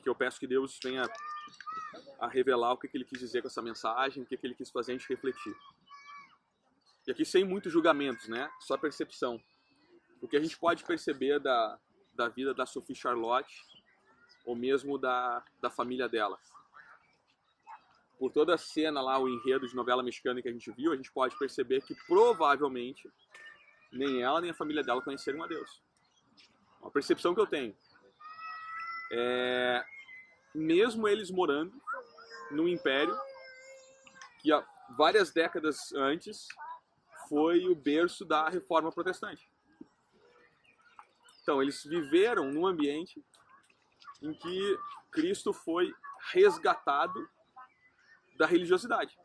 que eu peço que Deus venha a revelar o que Ele quis dizer com essa mensagem, o que Ele quis fazer a gente refletir. E aqui sem muitos julgamentos, né? Só percepção. O que a gente pode perceber da vida da Sophie Charlotte, ou mesmo da família dela. Por toda a cena lá, o enredo de novela mexicana que a gente viu, a gente pode perceber que provavelmente nem ela nem a família dela conheceram a Deus. Uma percepção que eu tenho. Mesmo eles morando num império que há várias décadas antes foi o berço da Reforma Protestante. Então, eles viveram num ambiente em que Cristo foi resgatado da religiosidade.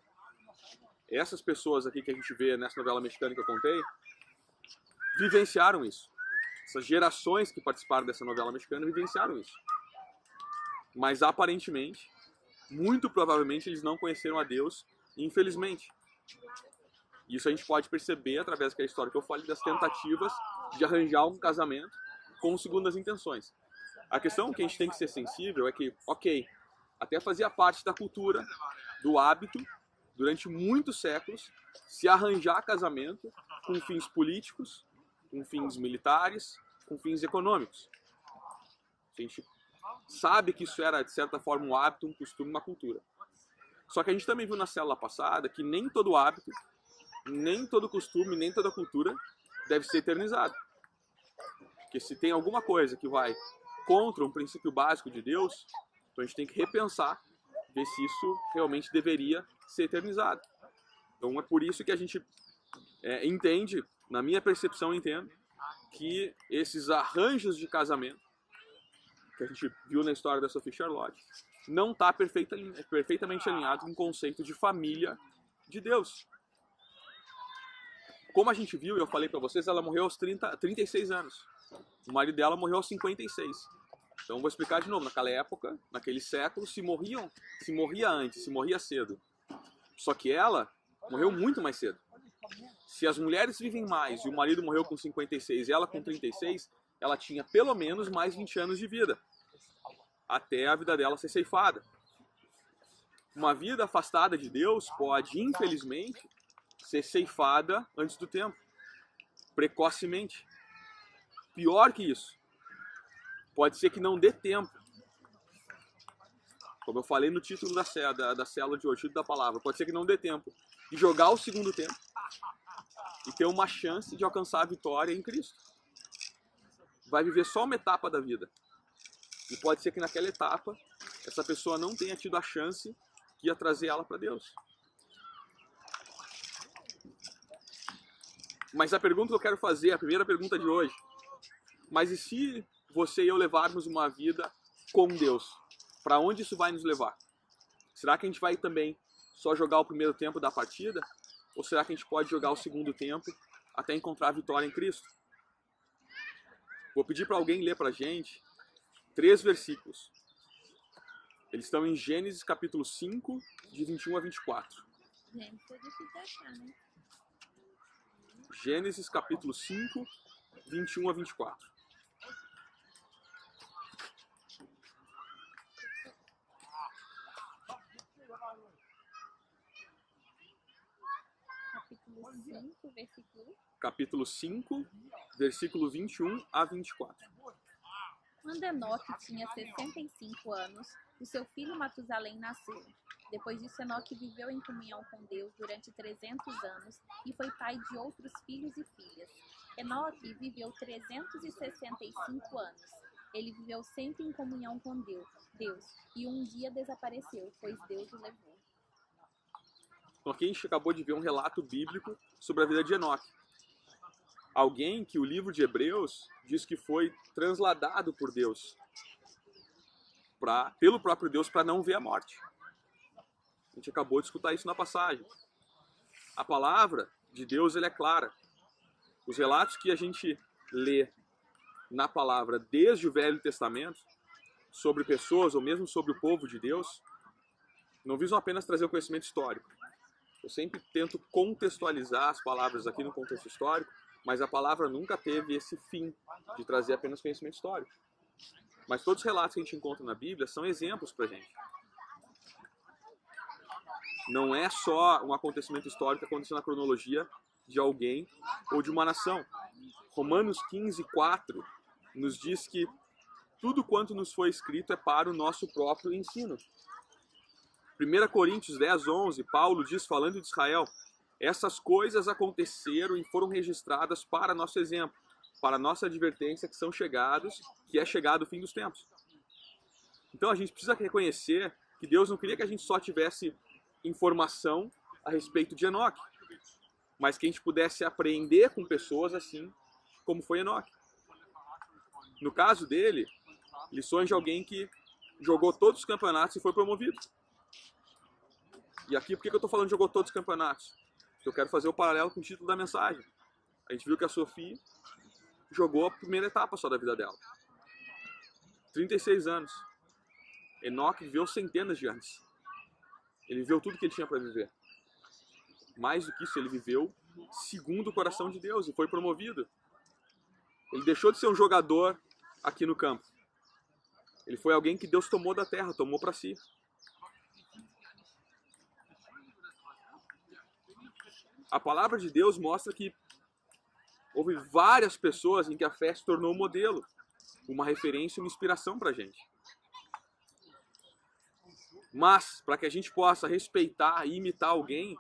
Essas pessoas aqui que a gente vê nessa novela mexicana que eu contei, vivenciaram isso. Essas gerações que participaram dessa novela mexicana vivenciaram isso. Mas aparentemente, muito provavelmente, eles não conheceram a Deus, infelizmente. Isso a gente pode perceber através daquela história que eu falei das tentativas de arranjar um casamento com segundas intenções. A questão que a gente tem que ser sensível é que, ok, até fazia parte da cultura, do hábito, durante muitos séculos, se arranjar casamento com fins políticos, com fins militares, com fins econômicos. A gente sabe que isso era, de certa forma, um hábito, um costume, uma cultura. Só que a gente também viu na célula passada que nem todo hábito, nem todo costume, nem toda cultura deve ser eternizado. Porque se tem alguma coisa que vai contra um princípio básico de Deus, então a gente tem que repensar, ver se isso realmente deveria ser eternizado. Então é por isso que a gente entende, na minha percepção entendo, que esses arranjos de casamento, que a gente viu na história da Sophie Charlotte, não está perfeitamente alinhado com o conceito de família de Deus. Como a gente viu, eu falei para vocês, ela morreu aos 36 anos. O marido dela morreu aos 56. Então vou explicar de novo. Naquela época, naquele século, se morria antes, se morria cedo. Só que ela morreu muito mais cedo. Se as mulheres vivem mais e o marido morreu com 56 e ela com 36, ela tinha pelo menos mais 20 anos de vida. Até a vida dela ser ceifada. Uma vida afastada de Deus pode, infelizmente, ser ceifada antes do tempo, precocemente. Pior que isso, pode ser que não dê tempo. Como eu falei no título da célula de hoje, título da palavra, pode ser que não dê tempo de jogar o segundo tempo e ter uma chance de alcançar a vitória em Cristo. Vai viver só uma etapa da vida. E pode ser que naquela etapa, essa pessoa não tenha tido a chance que ia trazer ela para Deus. Mas a pergunta que eu quero fazer, a primeira pergunta de hoje, mas e se você e eu levarmos uma vida com Deus? Para onde isso vai nos levar? Será que a gente vai também só jogar o primeiro tempo da partida? Ou será que a gente pode jogar o segundo tempo até encontrar a vitória em Cristo? Vou pedir para alguém ler para a gente 3 versículos. Eles estão em Gênesis capítulo 5, de 21 a 24. Gente, é difícil de achar, né? Gênesis capítulo 5, 21 a 24. Capítulo 5, versículo. Capítulo 5, versículo 21 a 24. Quando Enoque tinha 65 anos, o seu filho Matusalém nasceu. Depois disso, Enoque viveu em comunhão com Deus durante 300 anos e foi pai de outros filhos e filhas. Enoque viveu 365 anos. Ele viveu sempre em comunhão com Deus, e um dia desapareceu, pois Deus o levou. Então aqui a gente acabou de ver um relato bíblico sobre a vida de Enoque. Alguém que o livro de Hebreus diz que foi transladado por Deus, pelo próprio Deus, para não ver a morte. A gente acabou de escutar isso na passagem. A palavra de Deus ela é clara. Os relatos que a gente lê na palavra desde o Velho Testamento, sobre pessoas ou mesmo sobre o povo de Deus, não visam apenas trazer o conhecimento histórico. Eu sempre tento contextualizar as palavras aqui no contexto histórico, mas a palavra nunca teve esse fim de trazer apenas conhecimento histórico. Mas todos os relatos que a gente encontra na Bíblia são exemplos pra gente. Não é só um acontecimento histórico que aconteceu na cronologia de alguém ou de uma nação. Romanos 15:4 nos diz que tudo quanto nos foi escrito é para o nosso próprio ensino. 1 Coríntios 10:11, Paulo diz, falando de Israel, essas coisas aconteceram e foram registradas para nosso exemplo, para nossa advertência que é chegado o fim dos tempos. Então a gente precisa reconhecer que Deus não queria que a gente só tivesse informação a respeito de Enoque, mas que a gente pudesse aprender com pessoas assim como foi Enoque. No caso dele, lições de alguém que jogou todos os campeonatos e foi promovido. E aqui, por que eu estou falando de jogou todos os campeonatos? Porque eu quero fazer o paralelo com o título da mensagem. A gente viu que a Sophie jogou a primeira etapa só da vida dela. 36 anos. Enoque viveu centenas de anos. Ele viveu tudo que ele tinha para viver. Mais do que isso, ele viveu segundo o coração de Deus e foi promovido. Ele deixou de ser um jogador aqui no campo. Ele foi alguém que Deus tomou da terra, tomou para si. A palavra de Deus mostra que houve várias pessoas em que a fé se tornou um modelo, uma referência, uma inspiração para a gente. Mas, para que a gente possa respeitar e imitar alguém,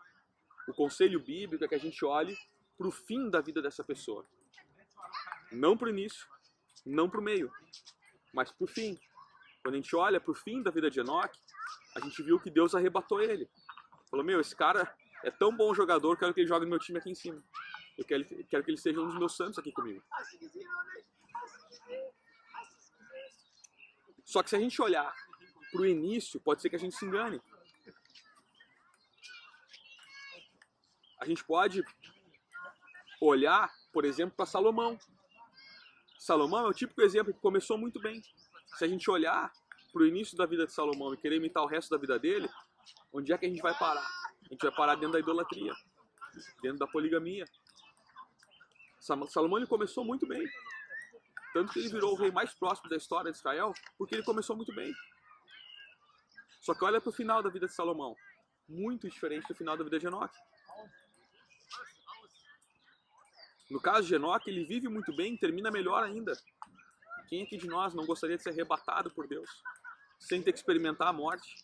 o conselho bíblico é que a gente olhe para o fim da vida dessa pessoa. Não para o início, não para o meio, mas para o fim. Quando a gente olha para o fim da vida de Enoque, a gente viu que Deus arrebatou ele. Falou, esse cara é tão bom jogador, quero que ele jogue no meu time aqui em cima. Eu quero que ele seja um dos meus santos aqui comigo. Só que se a gente olhar para o início, pode ser que a gente se engane. A gente pode olhar, por exemplo, para Salomão. Salomão é o típico exemplo que começou muito bem. Se a gente olhar para o início da vida de Salomão e querer imitar o resto da vida dele, onde é que a gente vai parar? A gente vai parar dentro da idolatria, dentro da poligamia. Salomão ele começou muito bem. Tanto que ele virou o rei mais próximo da história de Israel, porque ele começou muito bem. Só que olha para o final da vida de Salomão. Muito diferente do final da vida de Enoque. No caso de Enoque, ele vive muito bem e termina melhor ainda. Quem aqui de nós não gostaria de ser arrebatado por Deus, sem ter que experimentar a morte?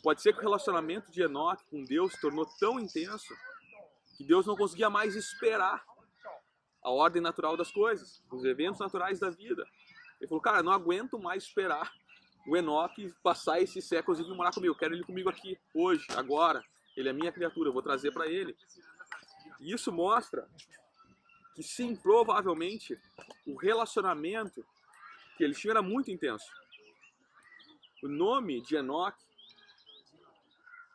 Pode ser que o relacionamento de Enoque com Deus se tornou tão intenso que Deus não conseguia mais esperar a ordem natural das coisas, os eventos naturais da vida. Ele falou, cara, não aguento mais esperar o Enoque passar esses séculos e vir morar comigo. Eu quero ele comigo aqui, hoje, agora. Ele é minha criatura, eu vou trazer para ele. E isso mostra que sim, provavelmente, o relacionamento que eles tinham era muito intenso. O nome de Enoque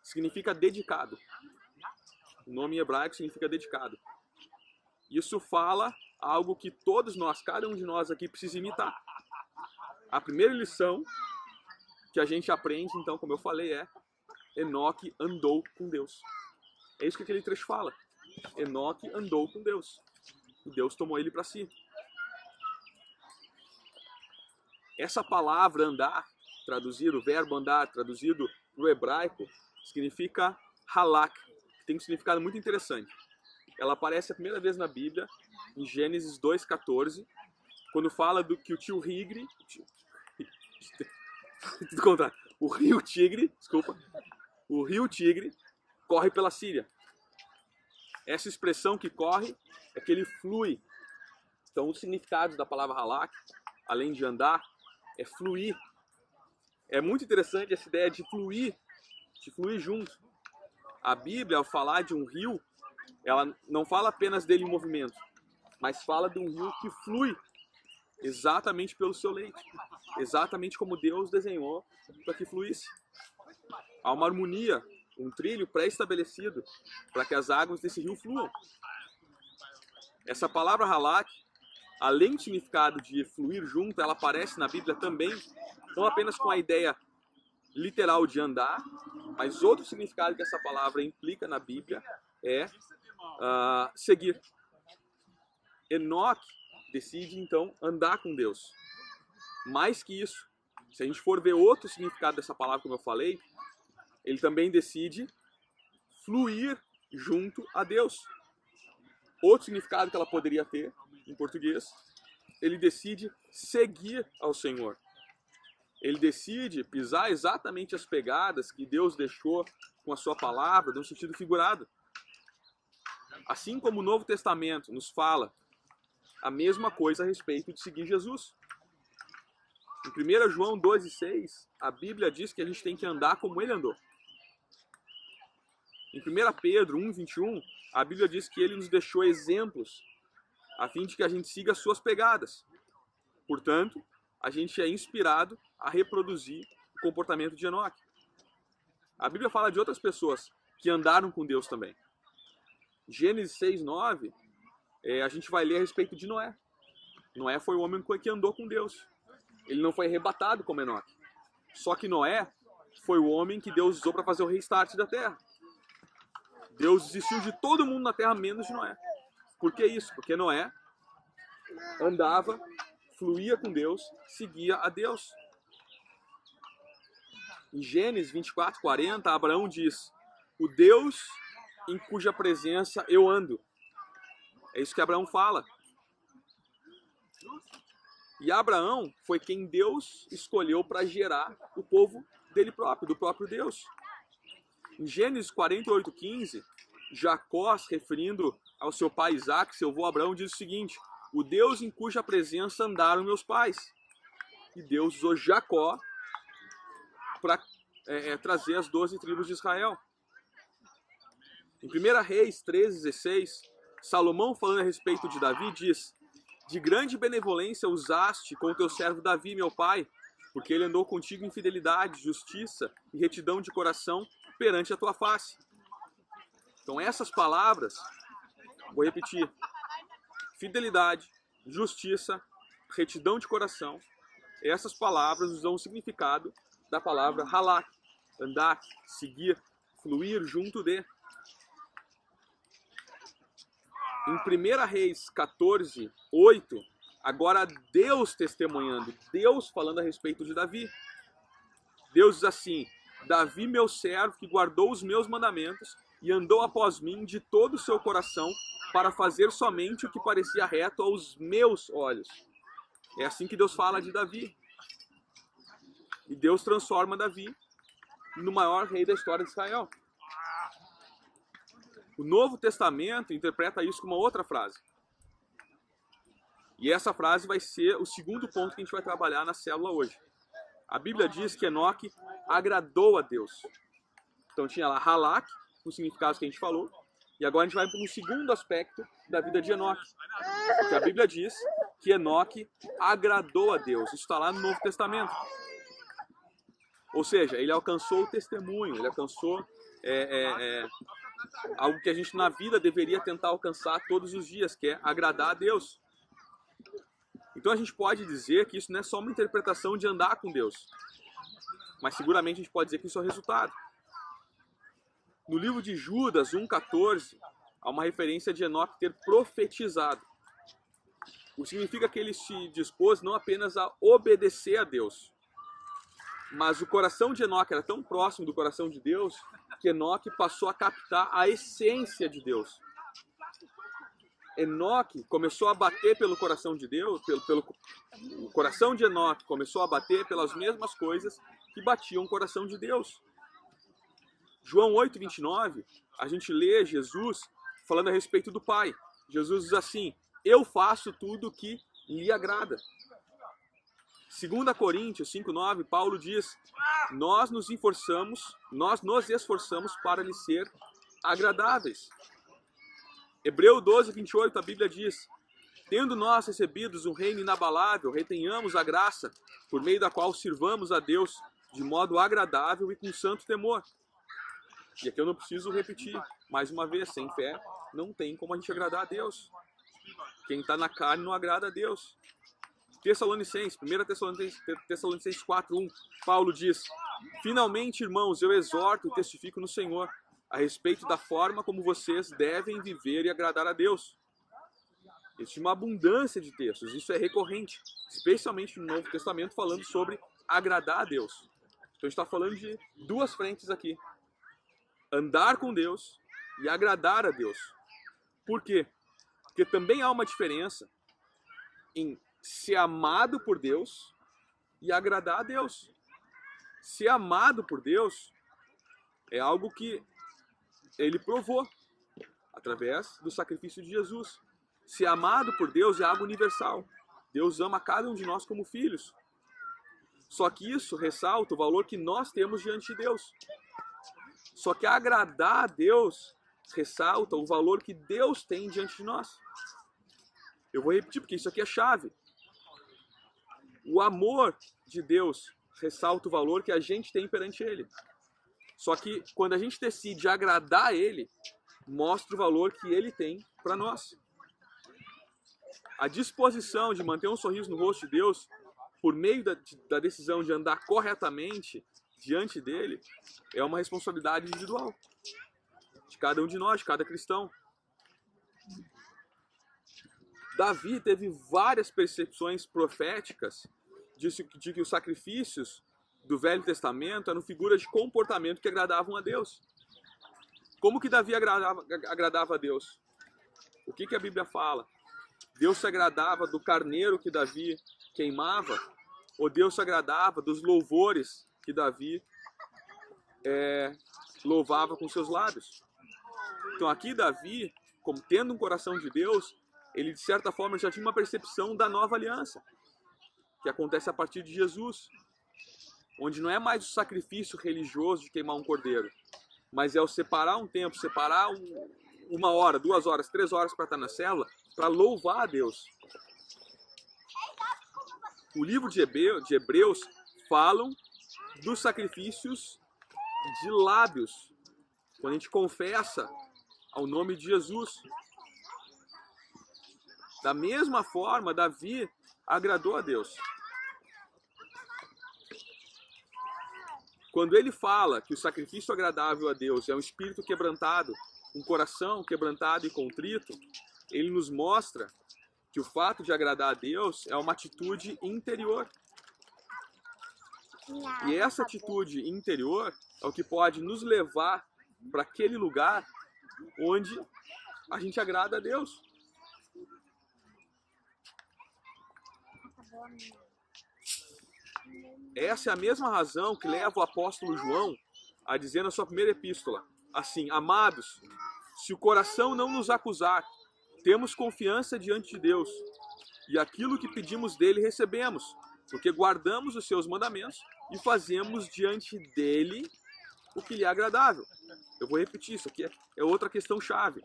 significa dedicado. O nome em hebraico significa dedicado. Isso fala algo que todos nós, cada um de nós aqui precisa imitar. A primeira lição que a gente aprende, então, como eu falei, é Enoque andou com Deus. É isso que aquele trecho fala. Enoque andou com Deus. E Deus tomou ele para si. Essa palavra andar, traduzido, o verbo andar, traduzido para o hebraico, significa halak, que tem um significado muito interessante. Ela aparece a primeira vez na Bíblia, em Gênesis 2,14, quando fala do que o tio Tigre, o rio Tigre corre pela Síria. Essa expressão que corre é que ele flui. Então, os significados da palavra halak, além de andar, é fluir. É muito interessante essa ideia de fluir junto. A Bíblia, ao falar de um rio, ela não fala apenas dele em movimento, mas fala de um rio que flui exatamente pelo seu leito, exatamente como Deus desenhou para que fluísse. Há uma harmonia, um trilho pré-estabelecido para que as águas desse rio fluam. Essa palavra halak, além do significado de fluir junto, ela aparece na Bíblia também, não apenas com a ideia literal de andar, mas outro significado que essa palavra implica na Bíblia é seguir. Enoque decide então andar com Deus. Mais que isso, se a gente for ver outro significado dessa palavra, como eu falei, ele também decide fluir junto a Deus. Outro significado que ela poderia ter, em português, ele decide seguir ao Senhor. Ele decide pisar exatamente as pegadas que Deus deixou com a sua palavra, num sentido figurado. Assim como o Novo Testamento nos fala a mesma coisa a respeito de seguir Jesus. Em 1 João 2,6, a Bíblia diz que a gente tem que andar como ele andou. Em 1 Pedro 1,21, a Bíblia diz que ele nos deixou exemplos a fim de que a gente siga as suas pegadas. Portanto, a gente é inspirado a reproduzir o comportamento de Enoque. A Bíblia fala de outras pessoas que andaram com Deus também. Gênesis 6,9, a gente vai ler a respeito de Noé. Noé foi o homem que andou com Deus. Ele não foi arrebatado como Enoque. Só que Noé foi o homem que Deus usou para fazer o restart da terra. Deus desistiu de todo mundo na terra, menos de Noé. Por que isso? Porque Noé andava, fluía com Deus, seguia a Deus. Em Gênesis 24:40, Abraão diz: o Deus em cuja presença eu ando. É isso que Abraão fala. E Abraão foi quem Deus escolheu para gerar o povo dele próprio, do próprio Deus. Em Gênesis 48:15, Jacó, se referindo ao seu pai Isaac, seu avô Abraão, diz o seguinte: o Deus em cuja presença andaram meus pais. E Deus usou Jacó para trazer as 12 tribos de Israel. Em 1 Reis 13:16, Salomão, falando a respeito de Davi, diz: de grande benevolência usaste com o teu servo Davi, meu pai, porque ele andou contigo em fidelidade, justiça e retidão de coração perante a tua face. Então essas palavras, vou repetir: fidelidade, justiça, retidão de coração. Essas palavras usam o significado da palavra halak, andar, seguir, fluir junto de. Em 1 Reis 14:8, agora Deus testemunhando, Deus falando a respeito de Davi. Deus diz assim: Davi, meu servo, que guardou os meus mandamentos e andou após mim de todo o seu coração para fazer somente o que parecia reto aos meus olhos. É assim que Deus fala de Davi. E Deus transforma Davi no maior rei da história de Israel. O Novo Testamento interpreta isso com uma outra frase. E essa frase vai ser o segundo ponto que a gente vai trabalhar na célula hoje. A Bíblia diz que Enoque agradou a Deus. Então tinha lá halak, os significados que a gente falou. E agora a gente vai para um segundo aspecto da vida de Enoque. Porque a Bíblia diz que Enoque agradou a Deus. Isso está lá no Novo Testamento. Ou seja, ele alcançou o testemunho, ele alcançou algo que a gente na vida deveria tentar alcançar todos os dias, que é agradar a Deus. Então a gente pode dizer que isso não é só uma interpretação de andar com Deus, mas seguramente a gente pode dizer que isso é o resultado. No livro de Judas 1,14, há uma referência de Enoque ter profetizado. O que significa que ele se dispôs não apenas a obedecer a Deus, mas o coração de Enoque era tão próximo do coração de Deus que Enoque passou a captar a essência de Deus. Enoque começou a bater pelo coração de Deus, o coração de Enoque começou a bater pelas mesmas coisas que batiam o coração de Deus. João 8,29, a gente lê Jesus falando a respeito do Pai. Jesus diz assim: eu faço tudo o que lhe agrada. 2 Coríntios 5,9, Paulo diz: nós nos esforçamos para lhe ser agradáveis. Hebreu 12,28, a Bíblia diz: tendo nós recebidos um reino inabalável, retenhamos a graça, por meio da qual sirvamos a Deus de modo agradável e com santo temor. E aqui eu não preciso repetir, mais uma vez, sem fé não tem como a gente agradar a Deus. Quem está na carne não agrada a Deus. 1 Tessalonicenses 4,1, Paulo diz: finalmente, irmãos, eu exorto e testifico no Senhor a respeito da forma como vocês devem viver e agradar a Deus. Existe uma abundância de textos, isso é recorrente, especialmente no Novo Testamento, falando sobre agradar a Deus. Então a gente está falando de duas frentes aqui. Andar com Deus e agradar a Deus. Por quê? Porque também há uma diferença em ser amado por Deus e agradar a Deus. Ser amado por Deus é algo que ele provou através do sacrifício de Jesus. Ser amado por Deus é algo universal. Deus ama cada um de nós como filhos. Só que isso ressalta o valor que nós temos diante de Deus. Só que agradar a Deus ressalta o valor que Deus tem diante de nós. Eu vou repetir porque isso aqui é chave. O amor de Deus ressalta o valor que a gente tem perante Ele. Só que quando a gente decide agradar a Ele, mostra o valor que Ele tem para nós. A disposição de manter um sorriso no rosto de Deus, por meio da decisão de andar corretamente diante dele, é uma responsabilidade individual de cada um de nós, de cada cristão. Davi teve várias percepções proféticas de que os sacrifícios do Velho Testamento eram figuras de comportamento que agradavam a Deus. Como que Davi agradava a Deus? O que a Bíblia fala? Deus se agradava do carneiro que Davi queimava? Ou Deus se agradava dos louvores que Davi louvava com seus lábios? Então aqui Davi, como tendo um coração de Deus, ele de certa forma já tinha uma percepção da nova aliança, que acontece a partir de Jesus, onde não é mais o sacrifício religioso de queimar um cordeiro, mas é o separar um tempo, separar 1 hora, 2 horas, 3 horas para estar na célula, para louvar a Deus. O livro de Hebreus falam dos sacrifícios de lábios, quando a gente confessa ao nome de Jesus. Da mesma forma, Davi agradou a Deus. Quando ele fala que o sacrifício agradável a Deus é um espírito quebrantado, um coração quebrantado e contrito, ele nos mostra que o fato de agradar a Deus é uma atitude interior. E essa atitude interior é o que pode nos levar para aquele lugar onde a gente agrada a Deus. Essa é a mesma razão que leva o apóstolo João a dizer na sua primeira epístola, assim: amados, se o coração não nos acusar, temos confiança diante de Deus, e aquilo que pedimos dele recebemos, porque guardamos os seus mandamentos e fazemos diante dele o que lhe é agradável. Eu vou repetir, isso aqui é outra questão chave.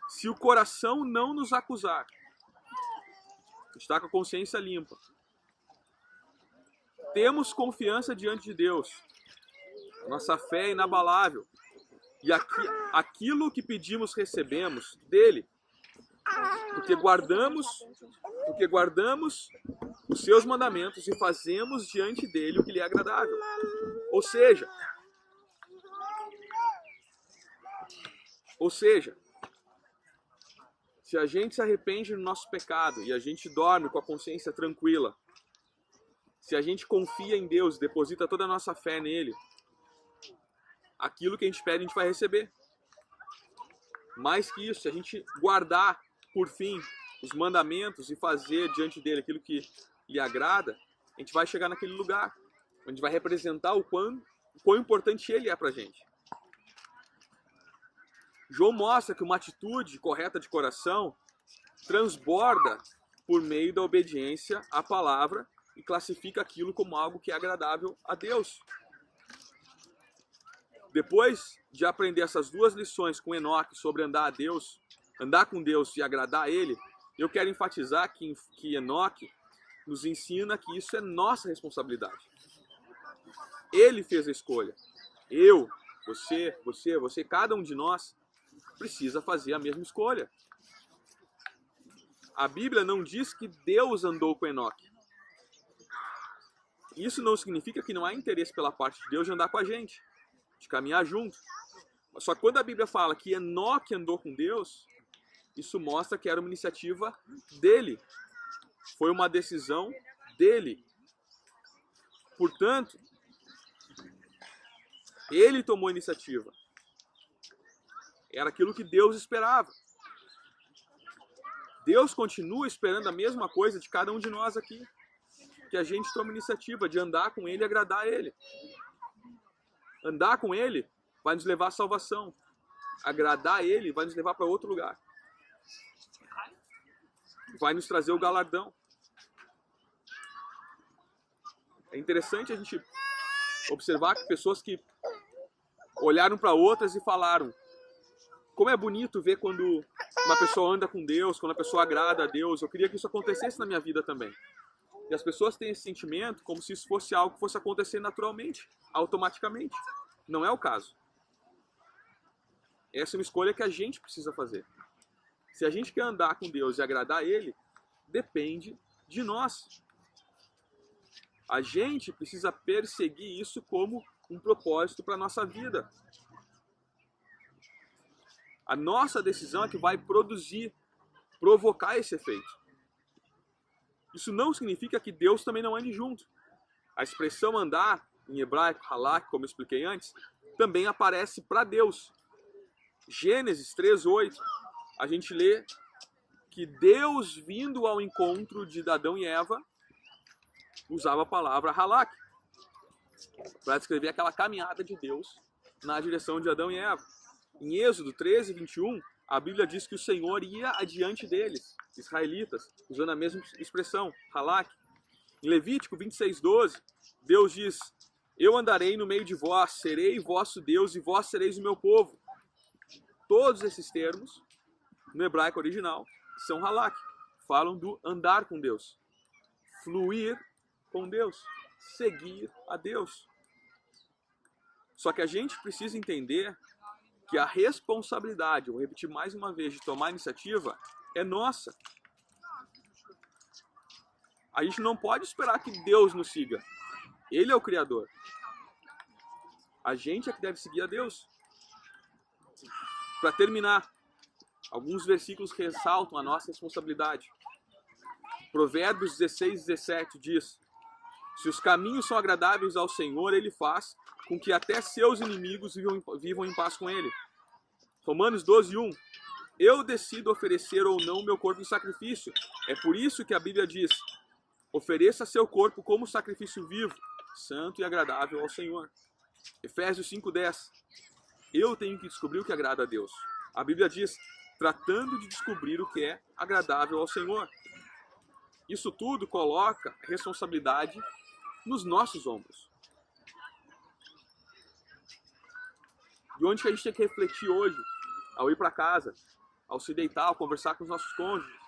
Se o coração não nos acusar, está com a consciência limpa, temos confiança diante de Deus, nossa fé é inabalável, e aquilo que pedimos recebemos dele, porque guardamos os seus mandamentos e fazemos diante dele o que lhe é agradável. Ou seja, se a gente se arrepende do nosso pecado e a gente dorme com a consciência tranquila, se a gente confia em Deus, deposita toda a nossa fé nele, aquilo que a gente pede a gente vai receber. Mais que isso, se a gente guardar, por fim, os mandamentos e fazer diante dele aquilo que lhe agrada, a gente vai chegar naquele lugar, onde vai representar o quão importante ele é pra gente. João mostra que uma atitude correta de coração transborda por meio da obediência à palavra e classifica aquilo como algo que é agradável a Deus. Depois de aprender essas duas lições com Enoque sobre andar com Deus e agradar a Ele, eu quero enfatizar que Enoque nos ensina que isso é nossa responsabilidade. Ele fez a escolha. Eu, você, cada um de nós precisa fazer a mesma escolha. A Bíblia não diz que Deus andou com Enoque. Isso não significa que não há interesse pela parte de Deus de andar com a gente, de caminhar junto. Só que quando a Bíblia fala que Enoque andou com Deus, Isso mostra que era uma iniciativa dele. Foi uma decisão dele. Portanto, ele tomou a iniciativa. Era aquilo que Deus esperava. Deus continua esperando a mesma coisa de cada um de nós aqui. Que a gente tome a iniciativa de andar com Ele e agradar a Ele. Andar com Ele vai nos levar à salvação. Agradar a Ele vai nos levar para outro lugar. Vai nos trazer o galardão. É interessante a gente observar que pessoas que olharam para outras e falaram: como é bonito ver quando uma pessoa anda com Deus, quando a pessoa agrada a Deus. Eu queria que isso acontecesse na minha vida também. E as pessoas têm esse sentimento como se isso fosse algo que fosse acontecer naturalmente, automaticamente. Não é o caso. Essa é uma escolha que a gente precisa fazer. Se a gente quer andar com Deus e agradar a Ele, depende de nós. A gente precisa perseguir isso como um propósito para a nossa vida. A nossa decisão é que vai provocar esse efeito. Isso não significa que Deus também não ande junto. A expressão andar, em hebraico, halak, como eu expliquei antes, também aparece para Deus. Gênesis 3:8, a gente lê que Deus, vindo ao encontro de Adão e Eva, usava a palavra halak para descrever aquela caminhada de Deus na direção de Adão e Eva. Em Êxodo 13:21, a Bíblia diz que o Senhor ia adiante deles, israelitas, usando a mesma expressão, halak. Em Levítico 26:12, Deus diz: eu andarei no meio de vós, serei vosso Deus e vós sereis o meu povo. Todos esses termos, no hebraico original, são halak. Falam do andar com Deus, fluir com Deus, seguir a Deus. Só que a gente precisa entender que a responsabilidade, vou repetir mais uma vez, de tomar a iniciativa é nossa. A gente não pode esperar que Deus nos siga. Ele é o Criador. A gente é que deve seguir a Deus. Para terminar, alguns versículos ressaltam a nossa responsabilidade. Provérbios 16:17 diz: se os caminhos são agradáveis ao Senhor, Ele faz com que até seus inimigos vivam em paz com Ele. Romanos 12:1, eu decido oferecer ou não meu corpo em sacrifício. É por isso que a Bíblia diz: ofereça seu corpo como sacrifício vivo, santo e agradável ao Senhor. Efésios 5:10, eu tenho que descobrir o que agrada a Deus. A Bíblia diz: tratando de descobrir o que é agradável ao Senhor. Isso tudo coloca a responsabilidade nos nossos ombros. De onde que a gente tem que refletir hoje, ao ir para casa, ao se deitar, ao conversar com os nossos cônjuges,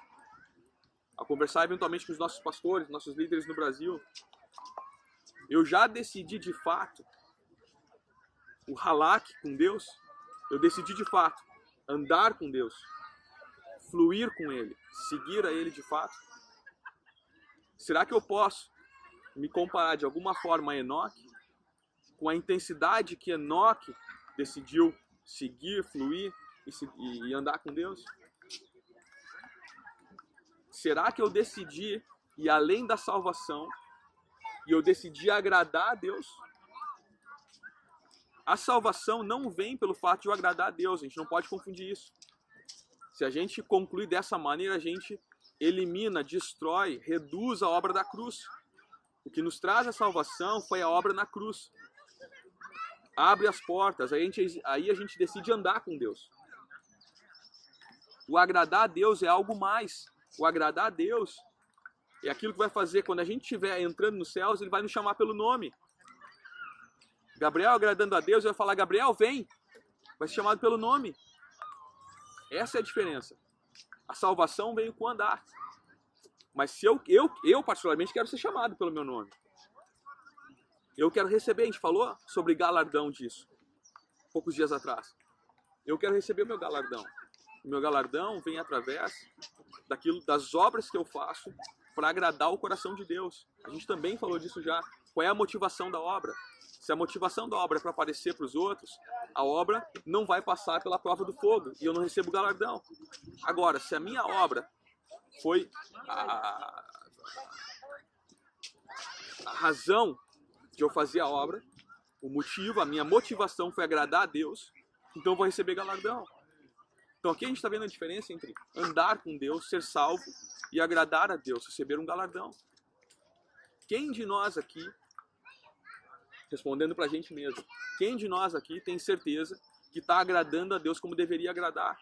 ao conversar eventualmente com os nossos pastores, nossos líderes no Brasil. Eu já decidi de fato o halak com Deus. Eu decidi de fato andar com Deus, fluir com Ele, seguir a Ele de fato. Será que eu posso me comparar de alguma forma a Enoque, com a intensidade que Enoque decidiu seguir, fluir e andar com Deus? Será que eu decidi ir além da salvação e eu decidi agradar a Deus? A salvação não vem pelo fato de eu agradar a Deus, a gente não pode confundir isso. Se a gente concluir dessa maneira, a gente elimina, destrói, reduz a obra da cruz. O que nos traz a salvação foi a obra na cruz. Abre as portas, aí a gente decide andar com Deus. O agradar a Deus é algo mais. O agradar a Deus é aquilo que vai fazer, quando a gente estiver entrando nos céus, Ele vai nos chamar pelo nome. Gabriel agradando a Deus, vai falar: Gabriel, vem. Vai ser chamado pelo nome. Essa é a diferença. A salvação veio com andar. Mas se eu particularmente quero ser chamado pelo meu nome. Eu quero receber, a gente falou sobre galardão disso, poucos dias atrás. Eu quero receber o meu galardão. O meu galardão vem através das obras que eu faço para agradar o coração de Deus. A gente também falou disso já. Qual é a motivação da obra? Se a motivação da obra é para aparecer para os outros, a obra não vai passar pela prova do fogo e eu não recebo galardão. Agora, se a minha obra foi a razão de eu fazer a obra, o motivo, a minha motivação foi agradar a Deus, então eu vou receber galardão. Então aqui a gente está vendo a diferença entre andar com Deus, ser salvo, e agradar a Deus, receber um galardão. Quem de nós aqui, respondendo para a gente mesmo, quem de nós aqui tem certeza que está agradando a Deus como deveria agradar?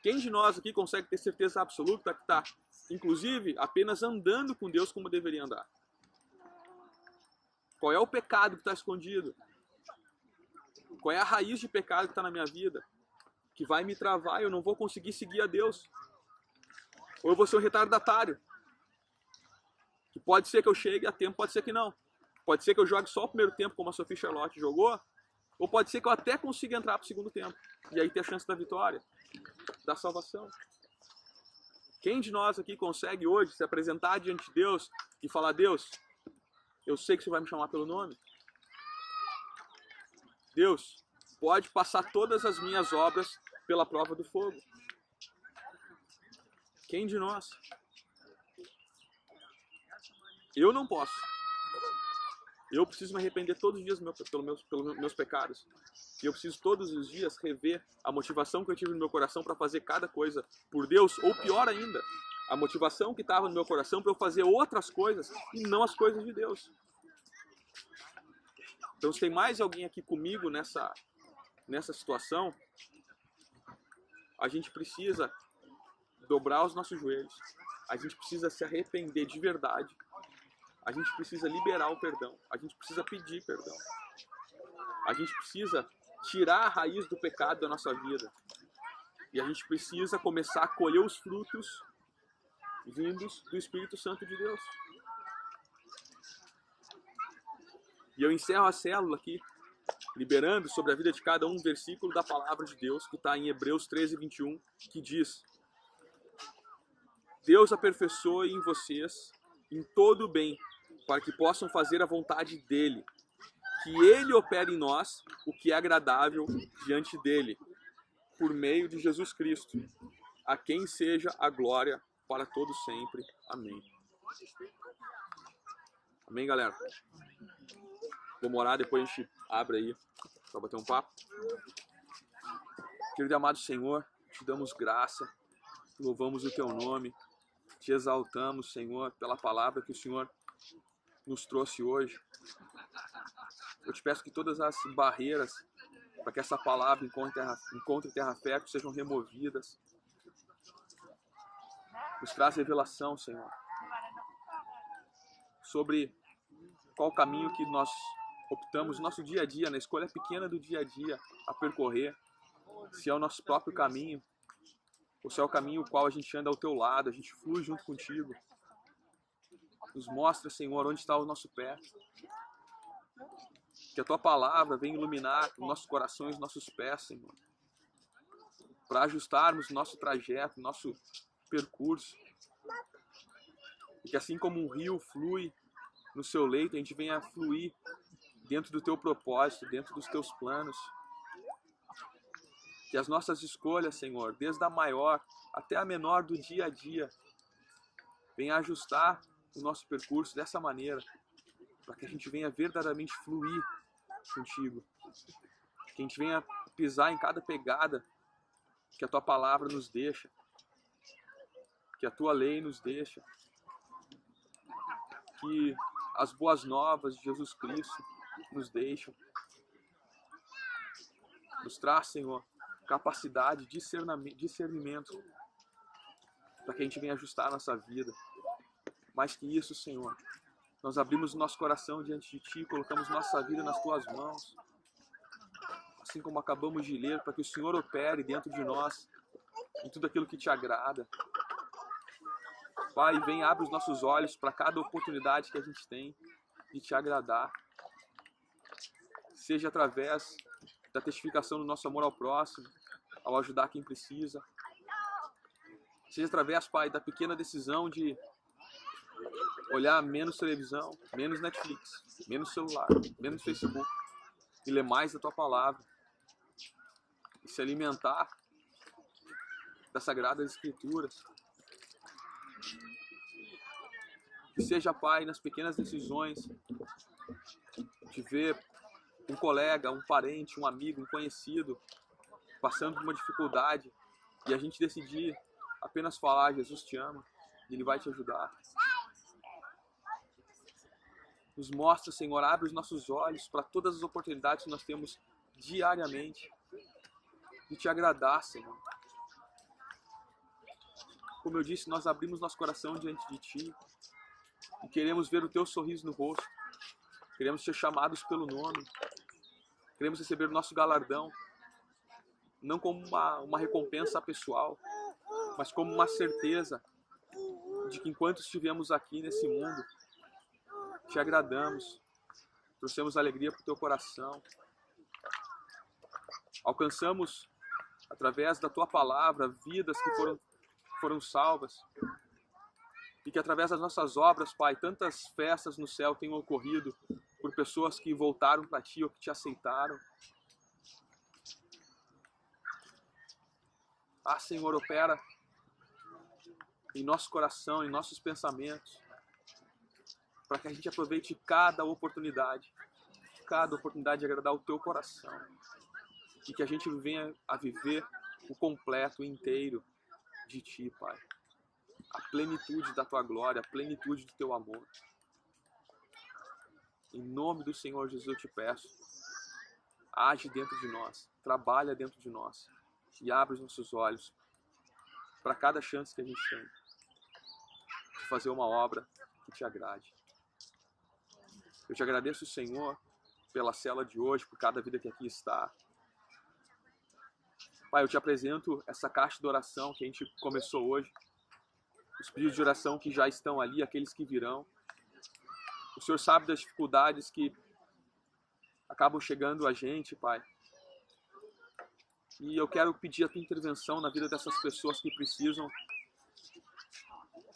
Quem de nós aqui consegue ter certeza absoluta que está, inclusive, apenas andando com Deus como deveria andar? Qual é o pecado que está escondido? Qual é a raiz de pecado que está na minha vida? Que vai me travar e eu não vou conseguir seguir a Deus. Ou eu vou ser um retardatário. Que pode ser que eu chegue a tempo, pode ser que não. Pode ser que eu jogue só o primeiro tempo, como a Sophie Charlotte jogou. Ou pode ser que eu até consiga entrar para o segundo tempo. E aí ter a chance da vitória, da salvação. Quem de nós aqui consegue hoje se apresentar diante de Deus e falar: Deus, eu sei que você vai me chamar pelo nome. Deus, pode passar todas as minhas obras pela prova do fogo. Quem de nós? Eu não posso. Eu preciso me arrepender todos os dias pelos meus pecados. E eu preciso todos os dias rever a motivação que eu tive no meu coração para fazer cada coisa por Deus, ou pior ainda, a motivação que estava no meu coração para eu fazer outras coisas e não as coisas de Deus. Então, se tem mais alguém aqui comigo nessa situação, a gente precisa dobrar os nossos joelhos, a gente precisa se arrepender de verdade, a gente precisa liberar o perdão, a gente precisa pedir perdão, a gente precisa tirar a raiz do pecado da nossa vida e a gente precisa começar a colher os frutos vindos do Espírito Santo de Deus. E eu encerro a célula aqui, liberando sobre a vida de cada um versículo da palavra de Deus, que está em Hebreus 13, 21, que diz: Deus aperfeiçoe em vocês em todo o bem, para que possam fazer a vontade dEle, que Ele opere em nós o que é agradável diante dEle, por meio de Jesus Cristo, a quem seja a glória para todos sempre. Amém. Amém, galera? Vamos orar, depois a gente abre aí para bater um papo. Querido e amado Senhor, te damos graça, louvamos o teu nome, te exaltamos, Senhor, pela palavra que o Senhor nos trouxe hoje. Eu te peço que todas as barreiras para que essa palavra encontre terra fértil sejam removidas. Nos traz revelação, Senhor, sobre qual o caminho que nós optamos no nosso dia a dia, na escolha pequena do dia a dia a percorrer, se é o nosso próprio caminho, ou se é o caminho o qual a gente anda ao teu lado, a gente flui junto contigo. Nos mostra, Senhor, onde está o nosso pé. Que a tua palavra venha iluminar os nossos corações, os nossos pés, Senhor, para ajustarmos o nosso trajeto, o nosso percurso. E que assim como um rio flui no seu leito, a gente venha fluir dentro do teu propósito, dentro dos teus planos. Que as nossas escolhas, Senhor, desde a maior até a menor do dia a dia, venha ajustar o nosso percurso dessa maneira, para que a gente venha verdadeiramente fluir contigo. Que a gente venha pisar em cada pegada que a tua palavra nos deixa, que a tua lei nos deixa, que as boas novas de Jesus Cristo nos deixam. Nos traz, Senhor, capacidade, discernimento, para que a gente venha ajustar a nossa vida. Mais que isso, Senhor, nós abrimos o nosso coração diante de Ti, colocamos nossa vida nas Tuas mãos, assim como acabamos de ler, para que o Senhor opere dentro de nós, em tudo aquilo que Te agrada. Pai, vem, abre os nossos olhos para cada oportunidade que a gente tem de Te agradar. Seja através da testificação do nosso amor ao próximo, ao ajudar quem precisa. Seja através, Pai, da pequena decisão de olhar menos televisão, menos Netflix, menos celular, menos Facebook, e ler mais da Tua Palavra, e se alimentar das Sagradas Escrituras. Que seja, Pai, nas pequenas decisões de ver um colega, um parente, um amigo, um conhecido passando por uma dificuldade e a gente decidir apenas falar: Jesus te ama e Ele vai te ajudar. Nos mostra, Senhor, abre os nossos olhos para todas as oportunidades que nós temos diariamente de te agradar, Senhor. Como eu disse, nós abrimos nosso coração diante de Ti e queremos ver o Teu sorriso no rosto. Queremos ser chamados pelo nome. Queremos receber o nosso galardão, não como uma recompensa pessoal, mas como uma certeza de que enquanto estivemos aqui nesse mundo, Te agradamos, trouxemos alegria para o Teu coração, alcançamos, através da Tua Palavra, vidas que foram salvas, e que através das nossas obras, Pai, tantas festas no céu tenham ocorrido por pessoas que voltaram para Ti ou que Te aceitaram. Ah, Senhor, opera em nosso coração, em nossos pensamentos, para que a gente aproveite cada oportunidade de agradar o Teu coração, e que a gente venha a viver o completo, o inteiro de Ti, Pai. A plenitude da Tua glória, a plenitude do Teu amor. Em nome do Senhor Jesus eu Te peço, age dentro de nós, trabalha dentro de nós e abre os nossos olhos para cada chance que a gente tem de fazer uma obra que Te agrade. Eu Te agradeço, Senhor, pela cela de hoje, por cada vida que aqui está. Pai, eu Te apresento essa caixa de oração que a gente começou hoje, os pedidos de oração que já estão ali, aqueles que virão. O Senhor sabe das dificuldades que acabam chegando a gente, Pai. E eu quero pedir a Tua intervenção na vida dessas pessoas que precisam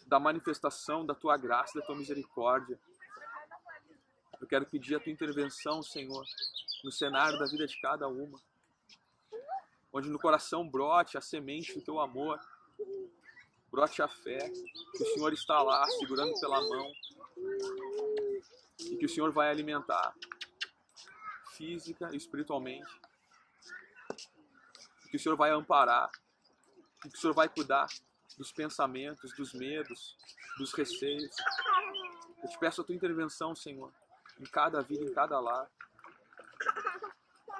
da manifestação da Tua graça, da Tua misericórdia. Eu quero pedir a Tua intervenção, Senhor, no cenário da vida de cada uma, onde no coração brote a semente do Teu amor, brote a fé, que o Senhor está lá, segurando pela mão, e que o Senhor vai alimentar, física e espiritualmente, que o Senhor vai amparar, que o Senhor vai cuidar dos pensamentos, dos medos, dos receios. Eu Te peço a Tua intervenção, Senhor, em cada vida, em cada lar.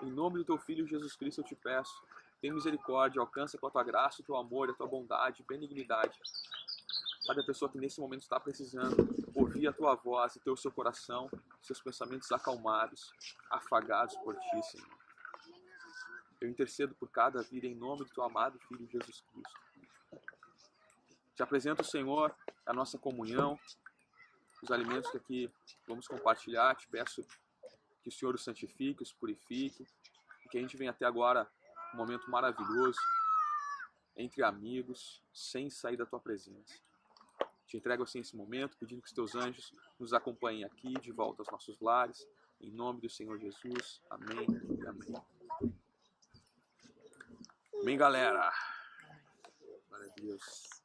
Em nome do Teu Filho Jesus Cristo eu Te peço, tem misericórdia, alcança com a Tua graça, o Teu amor, a Tua bondade, benignidade. Cada pessoa que nesse momento está precisando ouvir a Tua voz e ter o seu coração, seus pensamentos acalmados, afagados por Ti, Senhor. Eu intercedo por cada vida em nome do Teu amado Filho Jesus Cristo. Te apresento, Senhor, a nossa comunhão, os alimentos que aqui vamos compartilhar. Te peço que o Senhor os santifique, os purifique, e que a gente venha até agora um momento maravilhoso, entre amigos, sem sair da Tua presença. Te entrego assim esse momento, pedindo que os Teus anjos nos acompanhem aqui, de volta aos nossos lares, em nome do Senhor Jesus. Amém e amém. Amém, galera. Glória a Deus.